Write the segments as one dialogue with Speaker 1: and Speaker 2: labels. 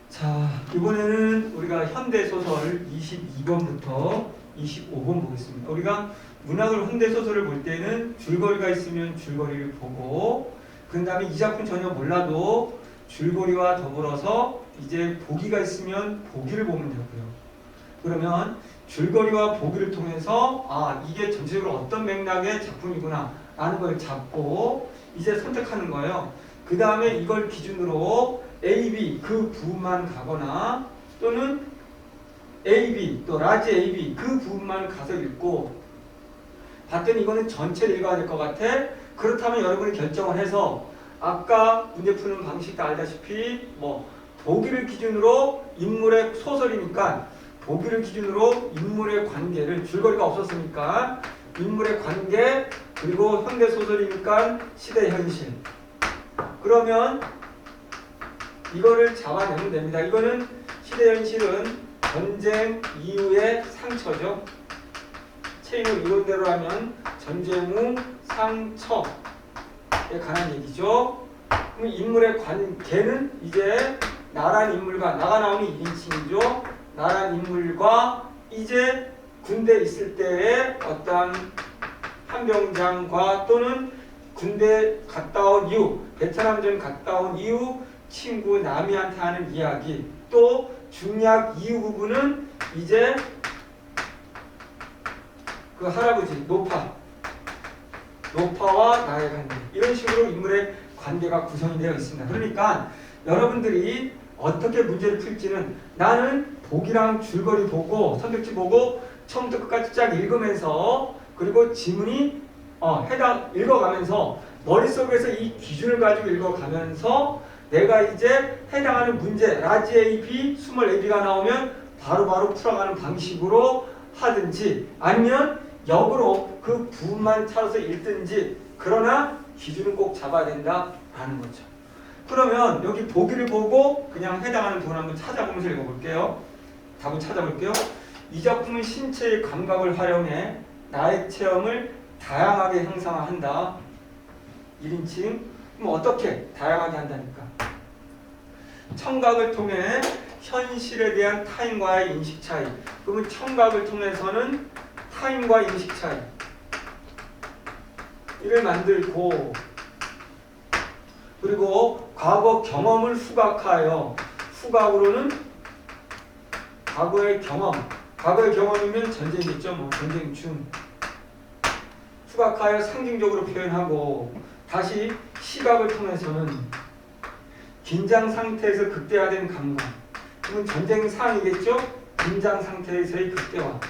Speaker 1: 자, 이번에는 우리가 현대소설 22번부터 25번 보겠습니다. 우리가 문학을 현대소설을 볼 때는 줄거리가 있으면 줄거리를 보고 그 다음에 이 작품 전혀 몰라도 줄거리와 더불어서 이제 보기가 있으면 보기를 보면 되고요. 그러면 줄거리와 보기를 통해서 이게 전체적으로 어떤 맥락의 작품이구나 라는 걸 잡고 이제 선택하는 거예요. 그 다음에 이걸 기준으로 A, B 그 부분만 가거나 또는 A, B 또 라지 A, B 그 부분만 가서 읽고 봤더니 이거는 전체를 읽어야 될 것 같아. 그렇다면 여러분이 결정을 해서 아까 문제 푸는 방식도 알다시피 보기를 기준으로 인물의 소설이니까 보기를 기준으로 인물의 관계를 줄거리가 없었으니까 인물의 관계 그리고 현대소설이니까 시대 현실 그러면 이거를 잡아내면 됩니다. 이거는 시대 현실은 전쟁 이후의 상처죠. 체인을 이론대로 하면 전쟁 후 상처에 관한 얘기죠. 그럼 인물의 관계는 이제 나란 인물과 나가 나오는 1인칭이죠. 나란 인물과 이제 군대에 있을 때의 어떤 한병장과 또는 군대 갔다 온 이후 베트남전 갔다 온 이후 친구 나미한테 하는 이야기 또 중약 이후 부분은 이제 그 할아버지 노파와 나의 관계 이런 식으로 인물의 관계가 구성이 되어 있습니다. 그러니까 여러분들이 어떻게 문제를 풀지는 나는 보기랑 줄거리 보고 선택지 보고 처음부터 끝까지 쫙 읽으면서 그리고 지문이 읽어가면서 머릿속에서 이 기준을 가지고 읽어가면서 내가 이제 해당하는 문제 라지 A, B, 스몰 A, B가 나오면 바로바로 풀어가는 방식으로 하든지 아니면 역으로 그 부분만 찾아서 읽든지 그러나 기준은 꼭 잡아야 된다라는 거죠. 그러면 여기 보기를 보고 그냥 해당하는 부분 한번 찾아보면서 읽어볼게요. 답을 찾아볼게요. 이 작품은 신체의 감각을 활용해 나의 체험을 다양하게 형상화한다. 1인칭. 그럼 어떻게 다양하게 한다니까? 청각을 통해 현실에 대한 타인과의 인식 차이. 그러면 청각을 통해서는 타인과 인식 차이. 이를 만들고 그리고 과거 경험을 후각하여 후각으로는 과거의 경험이면 전쟁이겠죠. 전쟁 중 후각하여 상징적으로 표현하고 다시 시각을 통해서는 긴장 상태에서 극대화된 감각 그러면 전쟁 상황이겠죠. 긴장 상태에서의 극대화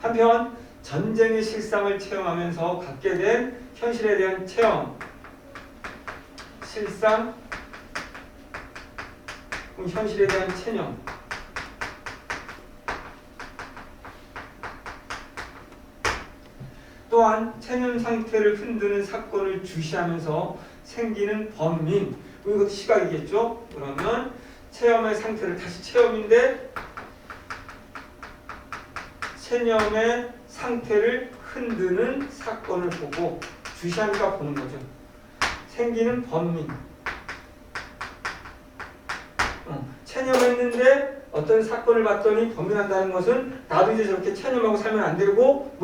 Speaker 1: 한편 전쟁의 실상을 체험하면서 갖게 된 현실에 대한 체험 실상 그럼 현실에 대한 체념 또한 체념 상태를 흔드는 사건을 주시하면서 생기는 범민 이것도 시각이겠죠. 그러면 체험의 상태를 다시 체험인데 체념의 상태를 흔드는 사건을 보고 주시하니까 보는 거죠. 생기는 범민 체념했는데 어떤 사건을 봤더니 범민한다는 것은 나도 이제 저렇게 체념하고 살면 안 되고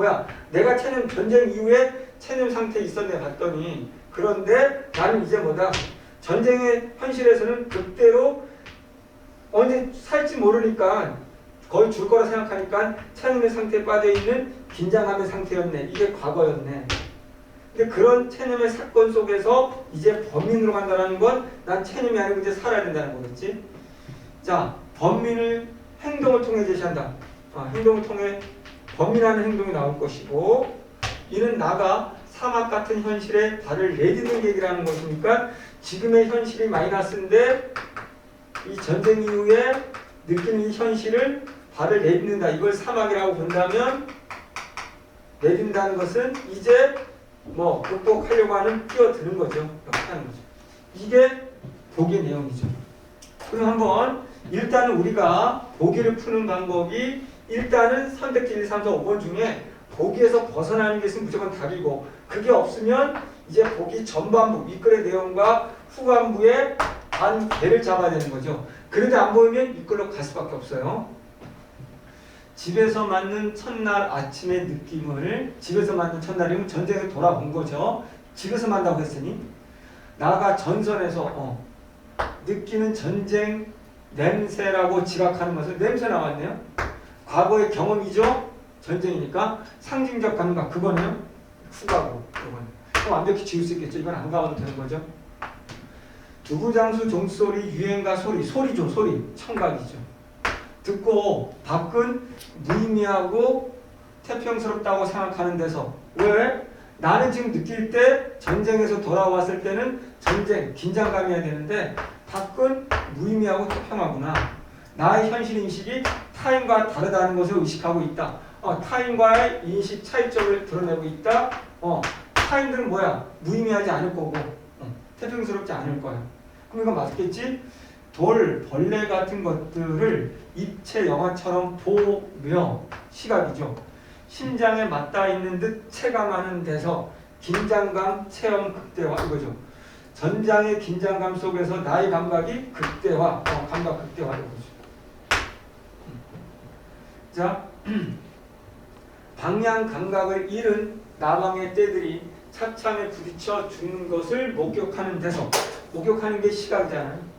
Speaker 1: 내가 체념 전쟁 이후에 체념 상태에 있었네 봤더니 그런데 나는 이제 전쟁의 현실에서는 그때로 언제 살지 모르니까 거의 줄 거라 생각하니까 체념의 상태에 빠져있는 긴장감의 상태였네. 이게 과거였네. 근데 그런 체념의 사건 속에서 이제 범민으로 간다는 건 난 체념이 아니고 이제 살아야 된다는 거겠지. 자, 범민을 행동을 통해 제시한다. 행동을 통해 범민하는 행동이 나올 것이고 이는 나가 사막 같은 현실에 발을 내딛는 얘기라는 것이니까 지금의 현실이 마이너스인데 이 전쟁 이후에 느끼는 이 현실을 발을 내딛는다. 이걸 사막이라고 본다면 내딛는다는 것은 이제 극복하려고 하는 뛰어드는 거죠. 이렇게 하는 거죠. 이게 보기의 내용이죠. 그럼 한번 일단은 우리가 보기를 푸는 방법이 일단은 선택지 1, 3, 4, 5번 중에 보기에서 벗어나는 게 있으면 무조건 답이고 그게 없으면 이제 보기 전반부 윗글의 내용과 후반부의 관계를 잡아야 되는 거죠. 그런데 안 보이면 윗글로 갈 수밖에 없어요. 집에서 맞는 첫날 아침의 느낌을, 집에서 맞는 첫날이면 전쟁에 돌아온 거죠. 집에서 만다고 했으니 나가 전선에서 느끼는 전쟁 냄새라고 지각하는 것은 냄새 나왔네요. 과거의 경험이죠. 전쟁이니까 상징적 감각, 그거는 후가고, 그거는 완벽히 지울 수 있겠죠. 이건 안 가봐도 되는 거죠. 두부장수 종소리, 유행가 소리, 소리죠. 소리, 청각이죠. 듣고 밖은 무의미하고 태평스럽다고 생각하는 데서, 왜? 나는 지금 느낄 때 전쟁에서 돌아왔을 때는 전쟁, 긴장감이어야 되는데 밖은 무의미하고 태평하구나. 나의 현실 인식이 타인과 다르다는 것을 의식하고 있다. 타인과의 인식 차이점을 드러내고 있다. 타인들은 뭐야? 무의미하지 않을 거고 태평스럽지 않을 거야. 그럼 이건 맞겠지? 돌, 벌레 같은 것들을 입체 영화처럼 보며, 시각이죠. 심장에 맞닿아 있는 듯 체감하는 데서 긴장감 체험 극대화, 이거죠. 전장의 긴장감 속에서 나의 감각이 극대화, 감각 극대화, 이거죠. 자, 방향 감각을 잃은 나방의 떼들이 차창에 부딪혀 죽는 것을 목격하는 데서, 목격하는 게 시각이잖아요.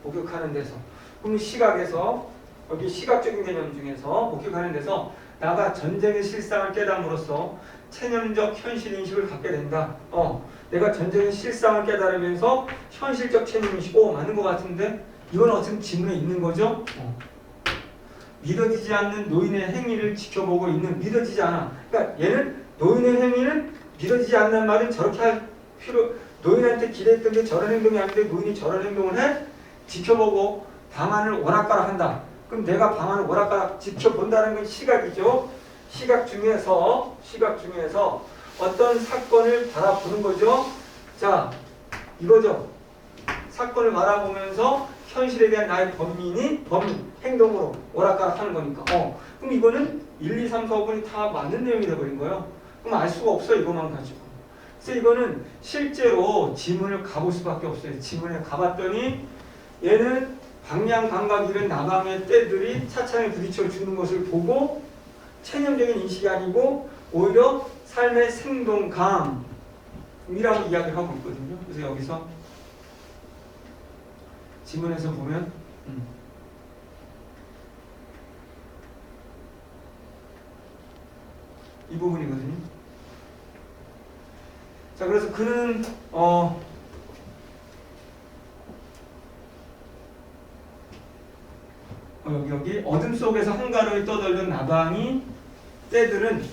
Speaker 1: 목격하는 데서. 그럼 시각에서, 여기 시각적인 개념 중에서 목격하는 데서 나가 전쟁의 실상을 깨달음으로써 체념적 현실 인식을 갖게 된다. 내가 전쟁의 실상을 깨달으면서 현실적 체념 인식, 맞는 것 같은데 이건 어떤 지문에 있는 거죠? 믿어지지 않는 노인의 행위를 지켜보고 있는, 믿어지지 않아. 그러니까 얘는 노인의 행위는 믿어지지 않는 말은 저렇게 할 필요, 노인한테 기대했던 게 저런 행동이 아닌데 노인이 저런 행동을 해? 지켜보고 방안을 오락가락한다. 그럼 내가 방안을 오락가락 지켜본다는 건 시각이죠. 시각 중에서 어떤 사건을 바라보는 거죠. 자, 이거죠. 사건을 바라보면서 현실에 대한 나의 범인, 행동으로 오락가락하는 거니까. 그럼 이거는 1, 2, 3, 4, 5분이 다 맞는 내용이 돼버린 거예요. 그럼 알 수가 없어요. 이것만 가지고. 그래서 이거는 실제로 지문을 가볼 수밖에 없어요. 지문에 가봤더니 얘는 방향 감각 잃은 나방의 떼들이 차창에 부딪혀 죽는 것을 보고 체념적인 인식이 아니고 오히려 삶의 생동감이라고 이야기를 하고 있거든요. 그래서 여기서 지문에서 보면 이 부분이거든요. 자, 그래서 그는 여기 어둠 속에서 한가로이 떠돌던 나방이 떼들은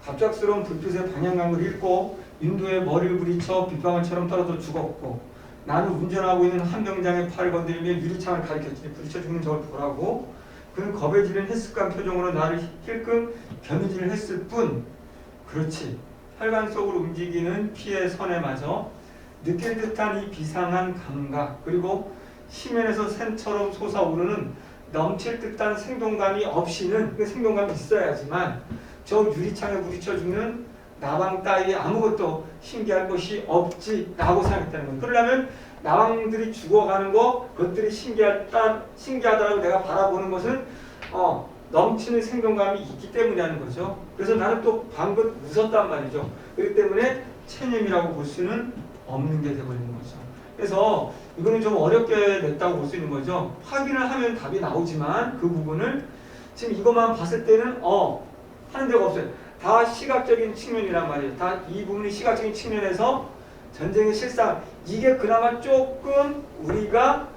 Speaker 1: 갑작스러운 불빛의 방향감을 잃고 인도에 머리를 부딪혀 빗방울처럼 떨어져 죽었고, 나는 운전하고 있는 한 병장의 팔을 건드리며 유리창을 가리켰지. 부딪혀 죽는 저를 보라고. 그는 겁에 지는 헬스감 표정으로 나를 힐끔 겨누질을 했을 뿐, 그렇지, 혈관 속으로 움직이는 피의 선에 맞아 느낄 듯한 이 비상한 감각, 그리고 심연에서 샘처럼 솟아오르는 넘칠 듯한 생동감이 없이는, 그 생동감이 있어야지만 저 유리창에 부딪혀 죽는 나방 따위에 아무것도 신기할 것이 없지라고 생각했다는 거예요. 그러려면 나방들이 죽어가는 거, 그것들이 신기하다라고 내가 바라보는 것은 넘치는 생동감이 있기 때문이라는 거죠. 그래서 나는 또 방금 웃었단 말이죠. 그렇기 때문에 체념이라고 볼 수는 없는 게 되어버리는 거죠. 그래서 이거는 좀 어렵게 냈다고 볼 수 있는 거죠. 확인을 하면 답이 나오지만 그 부분을 지금 이것만 봤을 때는 하는 데가 없어요. 다 시각적인 측면이란 말이에요. 다 이 부분이 시각적인 측면에서 전쟁의 실상, 이게 그나마 조금 우리가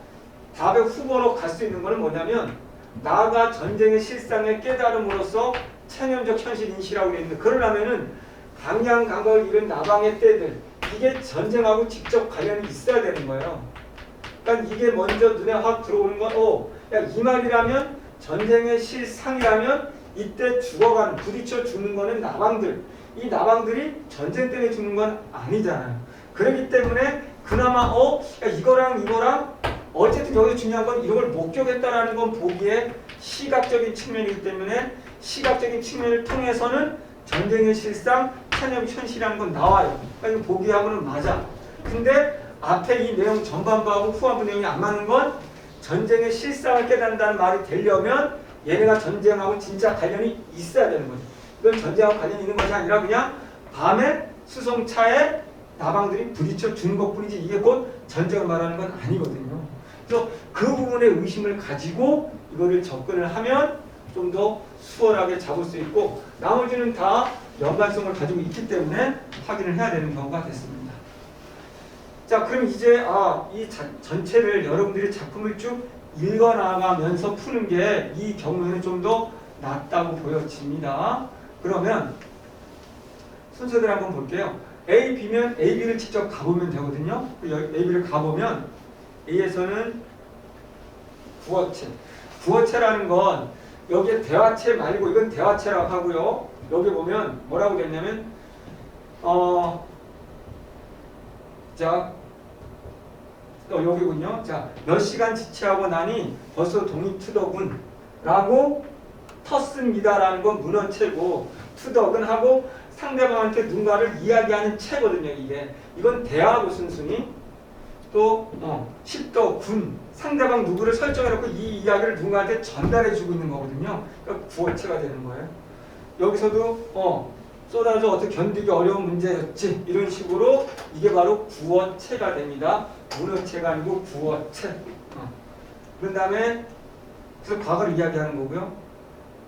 Speaker 1: 답의 후보로 갈 수 있는 거는 뭐냐면, 나가 전쟁의 실상을 깨달음으로써 체념적 현실 인식이라고 되어 있는데, 그러려면은 방향 감각을 잃은 나방의 떼들, 이게 전쟁하고 직접 관련이 있어야 되는 거예요. 그러니까 이게 먼저 눈에 확 들어오는 건, 이 말이라면, 전쟁의 실상이라면 이때 죽어가는, 부딪혀 죽는 거는 나방들, 이 나방들이 전쟁 때문에 죽는 건 아니잖아요. 그렇기 때문에 그나마 이거랑 어쨌든 여기서 중요한 건 이걸 목격했다라는 건 보기에 시각적인 측면이기 때문에 시각적인 측면을 통해서는 전쟁의 실상, 천엽이 현실이라는 건 나와요. 그러니까 보기하고는 맞아. 근데 앞에 이 내용 전반부하고 후반부 내용이 안 맞는 건 전쟁의 실상을 깨닫는다는 말이 되려면 얘네가 전쟁하고 진짜 관련이 있어야 되는 거죠. 이건 전쟁하고 관련이 있는 것이 아니라 그냥 밤에 수송차에 나방들이 부딪혀 주는 것뿐이지 이게 곧 전쟁을 말하는 건 아니거든요. 그래서 그 부분에 의심을 가지고 이거를 접근을 하면 좀 더 수월하게 잡을 수 있고 나머지는 다 연관성을 가지고 있기 때문에 확인을 해야 되는 경우가 됐습니다. 자, 그럼 이제 이 전체를 여러분들이 작품을 쭉 읽어나가면서 푸는 게 이 경우에는 좀 더 낫다고 보여집니다. 그러면 순서대로 한번 볼게요. A, B면 A, B를 직접 가보면 되거든요. A, B를 가보면 A에서는 구어체. 구어체라는 건 여기에 대화체 말고 이건 대화체라고 하고요. 여기 보면 뭐라고 됐냐면 자, 여기군요. 자, 몇 시간 지체하고 나니 벌써 동이 투덕은 라고 텄습니다라는 건 문어체고 투덕은 하고 상대방한테 누군가를 이야기하는 체거든요. 이건 대화하고 순순히 또 10도 군 상대방 누구를 설정해놓고 이 이야기를 누군가한테 전달해주고 있는 거거든요. 그러니까 구어체가 되는 거예요. 여기서도 쏟아져 어떻게 견디기 어려운 문제였지 이런 식으로 이게 바로 구어체가 됩니다. 문어체가 아니고 구어체. 그런 다음에 그래서 과거를 이야기하는 거고요.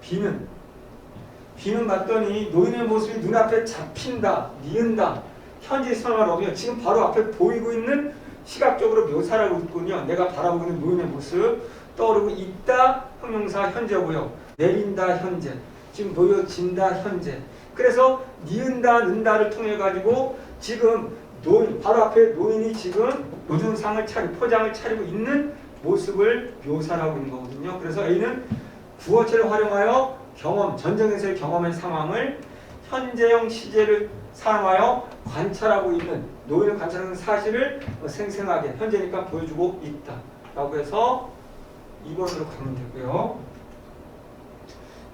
Speaker 1: B는 봤더니 노인의 모습이 눈앞에 잡힌다, 니은다. 현재 선언을 오면 지금 바로 앞에 보이고 있는 시각적으로 묘사라고 있군요. 내가 바라보고 있는 노인의 모습 떠오르고 있다. 형용사 현재고요. 내린다 현재. 지금 놓여진다 현재. 그래서 니은다 는다를 통해 가지고 지금 노인 바로 앞에 노인이 지금 노준상을 포장을 차리고 있는 모습을 묘사하고 있는 거거든요. 그래서 A는 구어체를 활용하여 전쟁에서의 경험의 상황을 현재형 시제를 사용하여 관찰하고 있는 노인을 관찰하는 사실을 생생하게 현재니까 보여주고 있다 라고 해서 2번으로 가면 되고요.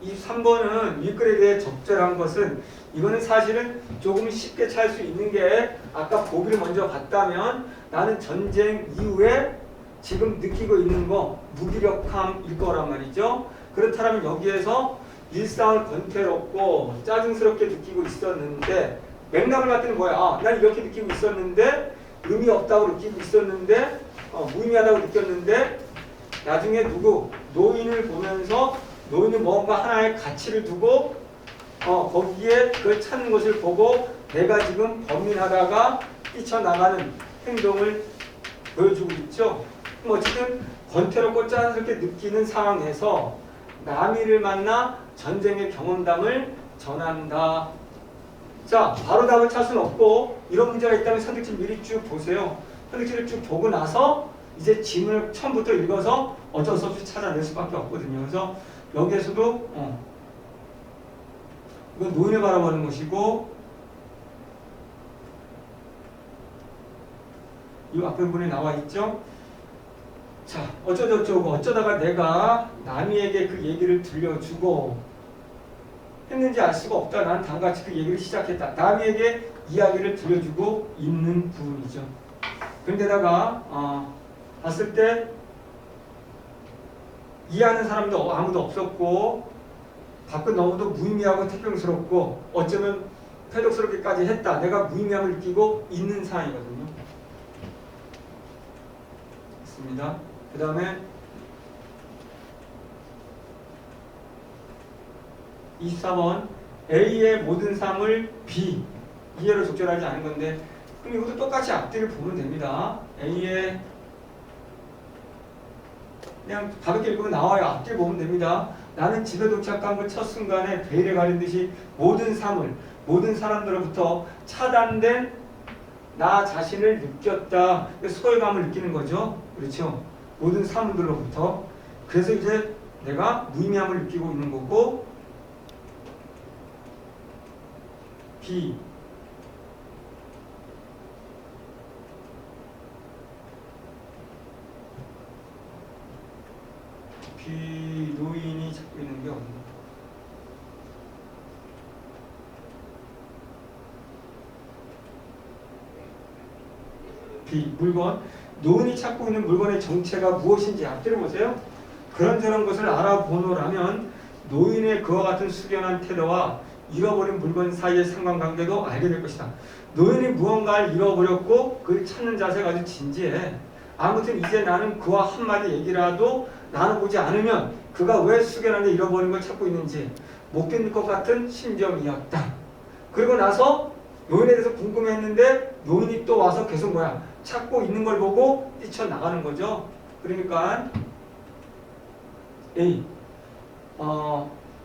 Speaker 1: 23번은 윗글에 대해 적절한 것은 이거는 사실은 조금 쉽게 찾을 수 있는 게 아까 보기를 먼저 봤다면 나는 전쟁 이후에 지금 느끼고 있는 거 무기력함일 거란 말이죠. 그렇다면 여기에서 일상을 권태롭고 짜증스럽게 느끼고 있었는데 맥락을 봤더니 뭐야? 난 이렇게 느끼고 있었는데 의미 없다고 느끼고 있었는데 무의미하다고 느꼈는데 나중에 노인을 보면서 노인은 뭔가 하나의 가치를 두고 거기에 그걸 찾는 것을 보고 내가 지금 범민하다가 뛰쳐나가는 행동을 보여주고 있죠. 어쨌든 권태롭고 짜증스럽게 느끼는 상황에서 남이를 만나 전쟁의 경험담을 전한다. 자, 바로 답을 찾을 수는 없고 이런 문제가 있다면 선택지 미리 쭉 보세요. 선택지를 쭉 보고 나서 이제 지문을 처음부터 읽어서 어쩔 수 없이 찾아낼 수밖에 없거든요. 그래서 여기에서도 이건 노인을 바라보는 것이고 이 앞에 부분에 나와 있죠. 자, 어쩌다가 내가 남이에게 그 얘기를 들려주고 했는지 알 수가 없다. 난 다음같이 그 얘기를 시작했다. 남이에게 이야기를 들려주고 있는 부분이죠. 그런데다가 봤을 때 이해하는 사람도 아무도 없었고 밖은 너무도 무의미하고 태평스럽고 어쩌면 패독스럽게까지 했다. 내가 무의미함을 느끼고 있는 상황이거든요. 있습니다. 그 다음에 24번 A의 모든 삶을 B 이해로 적절하지 않은 건데 그럼 이것도 똑같이 앞뒤를 보면 됩니다. A의 그냥 가볍게 읽으면 나와요. 앞뒤를 보면 됩니다. 나는 집에 도착한 그 첫 순간에 베일에 가린 듯이 모든 삶을 모든 사람들로부터 차단된 나 자신을 느꼈다. 소외감을 느끼는 거죠. 그렇죠. 모든 사람들로부터. 그래서 이제 내가 무의미함을 느끼고 있는 거고 B 노인이 잡고 있는 게 어딘가. B. 물건. 노인이 찾고 있는 물건의 정체가 무엇인지 앞뒤로 보세요. 그런저런 것을 알아보노라면 노인의 그와 같은 숙연한 태도와 잃어버린 물건 사이의 상관관계도 알게 될 것이다. 노인이 무언가를 잃어버렸고 그를 찾는 자세가 아주 진지해. 아무튼 이제 나는 그와 한마디 얘기라도 나눠보지 않으면 그가 왜 숙연하게 잃어버린 걸 찾고 있는지 못 견딜 것 같은 심정이었다. 그리고 나서 노인에 대해서 궁금했는데 노인이 또 와서 계속 뭐야? 찾고 있는 걸 보고 뛰쳐나가는 거죠. 그러니까 A.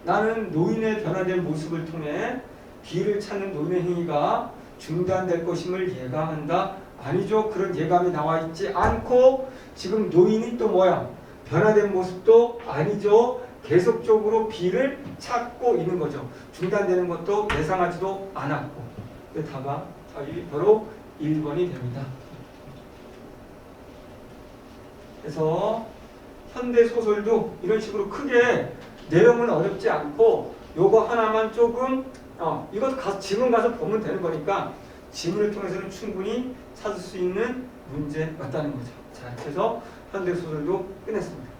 Speaker 1: 나는 노인의 변화된 모습을 통해 B를 찾는 노인의 행위가 중단될 것임을 예감한다. 아니죠. 그런 예감이 나와 있지 않고 지금 노인이 또 뭐야? 변화된 모습도 아니죠. 계속적으로 B를 찾고 있는 거죠. 중단되는 것도 예상하지도 않았고. 답이 바로 1번이 됩니다. 그래서 현대소설도 이런 식으로 크게 내용은 어렵지 않고 요거 하나만 조금 이거 지문 가서 보면 되는 거니까 지문을 통해서는 충분히 찾을 수 있는 문제였다는 거죠. 자, 그래서 현대소설도 끝냈습니다.